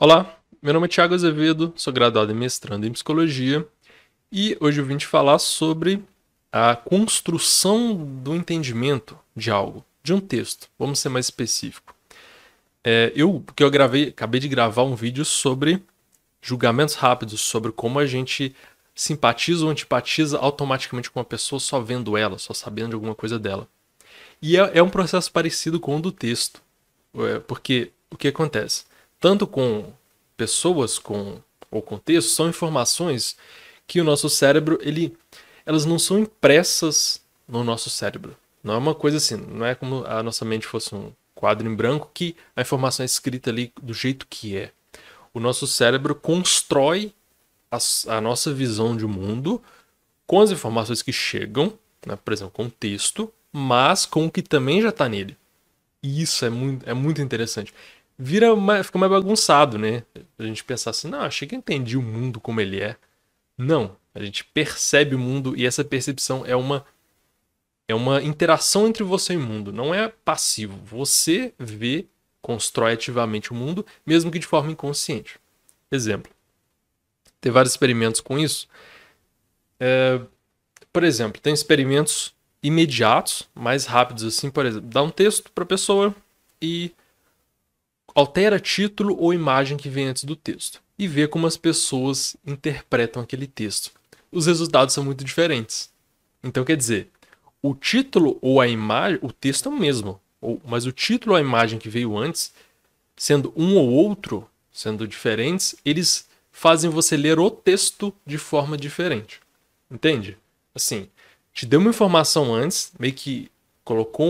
Olá, meu nome é Thiago Azevedo, sou graduado e mestrando em psicologia e hoje eu vim te falar sobre a construção do entendimento de algo, de um texto. Vamos ser mais específico. Porque eu acabei de gravar um vídeo sobre julgamentos rápidos, sobre como a gente simpatiza ou antipatiza automaticamente com uma pessoa só vendo ela, só sabendo de alguma coisa dela. E é um processo parecido com o do texto. Porque o que acontece? Tanto com pessoas ou com textos, são informações que o nosso cérebro, elas não são impressas no nosso cérebro. Não é uma coisa assim, não é como a nossa mente fosse um quadro em branco que a informação é escrita ali do jeito que é. O nosso cérebro constrói a nossa visão de mundo com as informações que chegam, né, por exemplo, com o texto, mas com o que também já está nele. E isso é muito interessante. Fica mais bagunçado, né? A gente pensar assim, não, achei que eu entendi o mundo como ele é. Não, a gente percebe o mundo e essa percepção é uma interação entre você e o mundo, não é passivo. Você vê, constrói ativamente o mundo, mesmo que de forma inconsciente. Exemplo, tem vários experimentos com isso. Por exemplo, tem experimentos imediatos, mais rápidos assim, por exemplo, dá um texto para a pessoa e altera título ou imagem que vem antes do texto e vê como as pessoas interpretam aquele texto. Os resultados são muito diferentes. Então, quer dizer, o título ou a imagem, o texto é o mesmo, mas o título ou a imagem que veio antes, sendo um ou outro, sendo diferentes, eles fazem você ler o texto de forma diferente. Entende? Assim, te deu uma informação antes, meio que colocou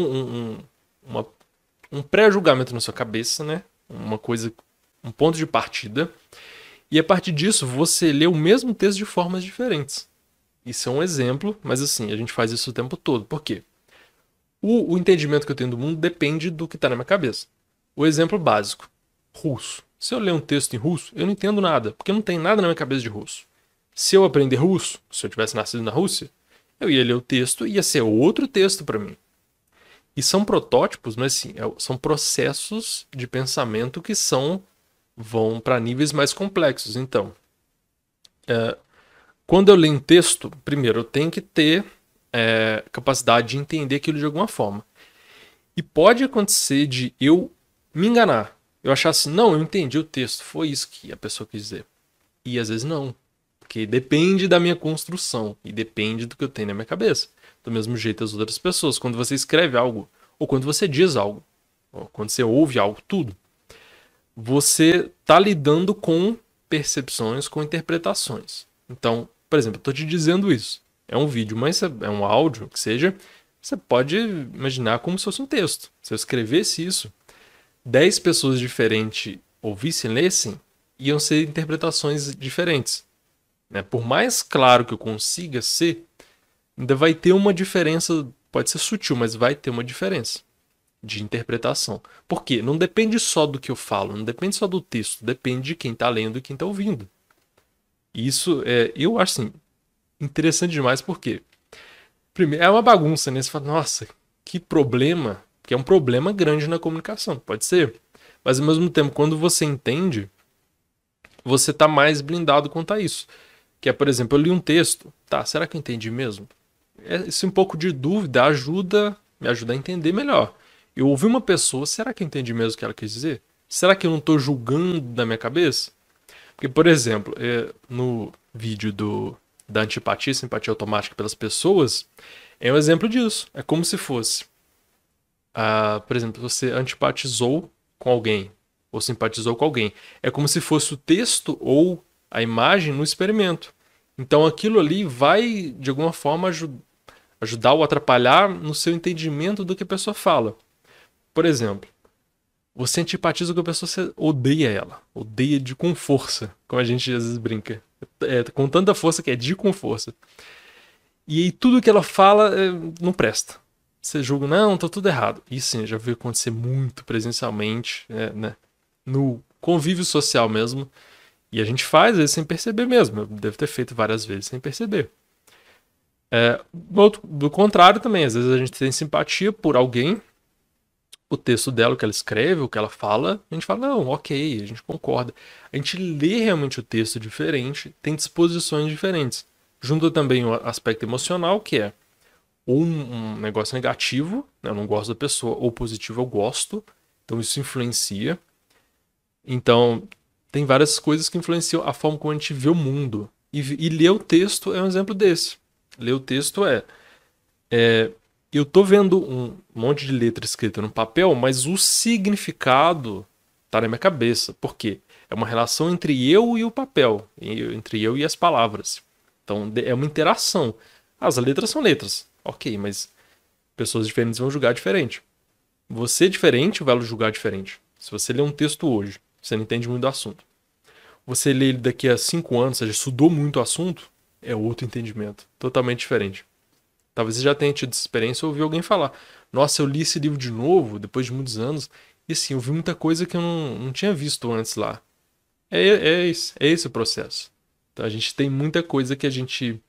um pré-julgamento na sua cabeça, né? Uma coisa, um ponto de partida. E a partir disso, você lê o mesmo texto de formas diferentes. Isso é um exemplo, mas assim, a gente faz isso o tempo todo. Por quê? O entendimento que eu tenho do mundo depende do que está na minha cabeça. O exemplo básico: russo. Se eu ler um texto em russo, eu não entendo nada, porque não tem nada na minha cabeça de russo. Se eu aprender russo, se eu tivesse nascido na Rússia, eu ia ler o texto e ia ser outro texto para mim. E são protótipos, mas assim, são processos de pensamento que vão para níveis mais complexos. Então, quando eu leio um texto, primeiro eu tenho que ter capacidade de entender aquilo de alguma forma. E pode acontecer de eu me enganar. Eu achar assim, não, eu entendi o texto, foi isso que a pessoa quis dizer. E às vezes não. Porque depende da minha construção e depende do que eu tenho na minha cabeça. Do mesmo jeito as outras pessoas. Quando você escreve algo, ou quando você diz algo, ou quando você ouve algo, tudo, você está lidando com percepções, com interpretações. Então, por exemplo, eu estou te dizendo isso. É um vídeo, mas é um áudio, que seja. Você pode imaginar como se fosse um texto. Se eu escrevesse isso, 10 pessoas diferentes ouvissem, lessem, iam ser interpretações diferentes. Né? Por mais claro que eu consiga ser, ainda vai ter uma diferença, pode ser sutil, mas vai ter uma diferença de interpretação. Por quê? Não depende só do que eu falo, não depende só do texto, depende de quem está lendo e quem está ouvindo. Isso eu acho assim, interessante demais porque, primeiro, é uma bagunça, né? Você fala, nossa, que problema, que é um problema grande na comunicação, pode ser. Mas ao mesmo tempo, quando você entende, você está mais blindado quanto a isso. Que é, por exemplo, eu li um texto, tá, será que eu entendi mesmo? Esse um pouco de dúvida me ajuda a entender melhor. Eu ouvi uma pessoa, será que eu entendi mesmo o que ela quis dizer? Será que eu não estou julgando na minha cabeça? Porque, por exemplo, no vídeo da antipatia, simpatia automática pelas pessoas, é um exemplo disso. É como se fosse, por exemplo, você antipatizou com alguém, ou simpatizou com alguém. É como se fosse o texto ou a imagem no experimento. Então aquilo ali vai, de alguma forma, ajudar ou atrapalhar no seu entendimento do que a pessoa fala. Por exemplo, você antipatiza com a pessoa, você odeia ela. Odeia com força, como a gente às vezes brinca. Com tanta força que é de com força. E aí tudo que ela fala não presta. Você julga, não, tá tudo errado. Isso sim, já vi acontecer muito presencialmente, né? No convívio social mesmo. E a gente faz, às vezes, sem perceber mesmo. Eu devo ter feito várias vezes sem perceber. Do contrário também, às vezes a gente tem simpatia por alguém o texto dela, o que ela escreve, o que ela fala, a gente fala, não, ok, a gente concorda. A gente lê realmente o texto diferente, tem disposições diferentes. Junta também o aspecto emocional, que é ou um negócio negativo, né, eu não gosto da pessoa, ou positivo, eu gosto, então isso influencia. Então, tem várias coisas que influenciam a forma como a gente vê o mundo. E ler o texto é um exemplo desse. Ler o texto eu tô vendo um monte de letra escrita no papel, mas o significado tá na minha cabeça. Por quê? É uma relação entre eu e o papel, entre eu e as palavras. Então é uma interação. As letras são letras, ok, mas pessoas diferentes vão julgar diferente. Você diferente vai julgar diferente. Se você lê um texto hoje, você não entende muito do assunto. Você lê ele daqui a 5 anos, você já estudou muito o assunto, é outro entendimento, totalmente diferente. Talvez você já tenha tido essa experiência ou ouviu alguém falar: Nossa, eu li esse livro de novo, depois de muitos anos, e assim, eu vi muita coisa que eu não tinha visto antes lá. É esse o processo. Então a gente tem muita coisa que a gente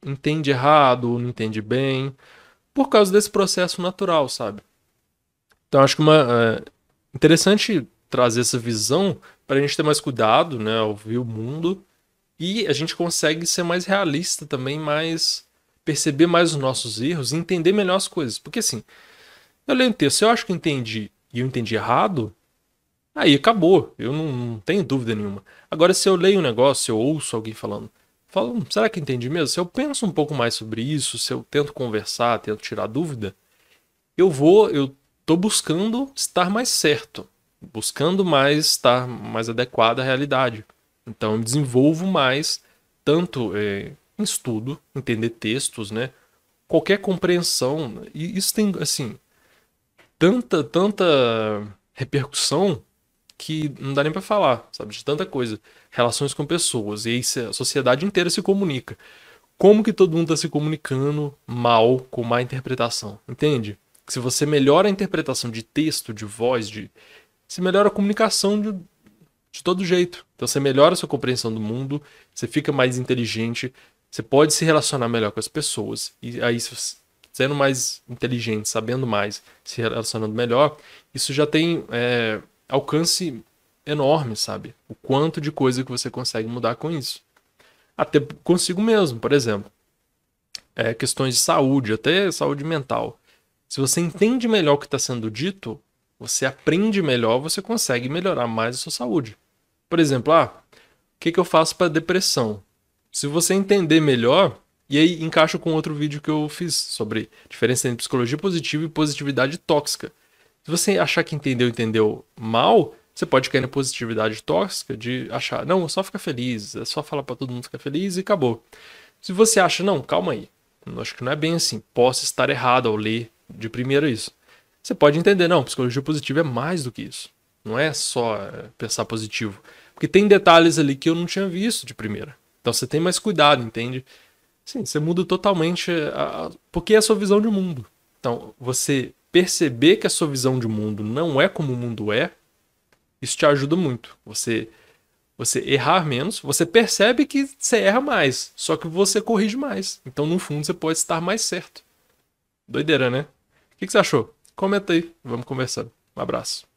entende errado ou não entende bem, por causa desse processo natural, sabe? Então acho que interessante trazer essa visão para a gente ter mais cuidado, né, ao ver o mundo, e a gente consegue ser mais realista também, mais perceber mais os nossos erros e entender melhor as coisas. Porque assim, eu leio um texto, se eu acho que eu entendi e eu entendi errado, aí acabou, eu não tenho dúvida nenhuma. Agora, se eu leio um negócio, se eu ouço alguém falando, falo, será que eu entendi mesmo? Se eu penso um pouco mais sobre isso, se eu tento conversar, tento tirar dúvida, eu tô buscando estar mais certo, buscando mais estar mais adequado à realidade. Então, eu desenvolvo mais, tanto em estudo, entender textos, né? Qualquer compreensão. E isso tem, assim, tanta repercussão que não dá nem pra falar, sabe? De tanta coisa. Relações com pessoas. E aí a sociedade inteira se comunica. Como que todo mundo tá se comunicando mal, com má interpretação? Entende? Se você melhora a interpretação de texto, de voz, você melhora a comunicação de todo jeito. Então você melhora a sua compreensão do mundo, você fica mais inteligente, você pode se relacionar melhor com as pessoas. E aí, sendo mais inteligente, sabendo mais, se relacionando melhor, isso já tem alcance enorme, sabe? O quanto de coisa que você consegue mudar com isso. Até consigo mesmo, por exemplo. Questões de saúde, até saúde mental. Se você entende melhor o que está sendo dito, você aprende melhor, você consegue melhorar mais a sua saúde. Por exemplo, o que eu faço para depressão? Se você entender melhor, e aí encaixa com outro vídeo que eu fiz sobre diferença entre psicologia positiva e positividade tóxica. Se você achar que entendeu mal, você pode cair na positividade tóxica de achar, não, só fica feliz, é só falar para todo mundo ficar feliz e acabou. Se você acha, não, calma aí, eu acho que não é bem assim, posso estar errado ao ler de primeira isso. Você pode entender, não, psicologia positiva é mais do que isso. Não é só pensar positivo. Porque tem detalhes ali que eu não tinha visto de primeira. Então você tem mais cuidado, entende? Sim, você muda totalmente porque é a sua visão de mundo. Então, você perceber que a sua visão de mundo não é como o mundo é, isso te ajuda muito. Você errar menos, você percebe que você erra mais, só que você corrige mais. Então, no fundo, você pode estar mais certo. Doideira, né? O que você achou? Comenta aí, vamos conversando. Um abraço.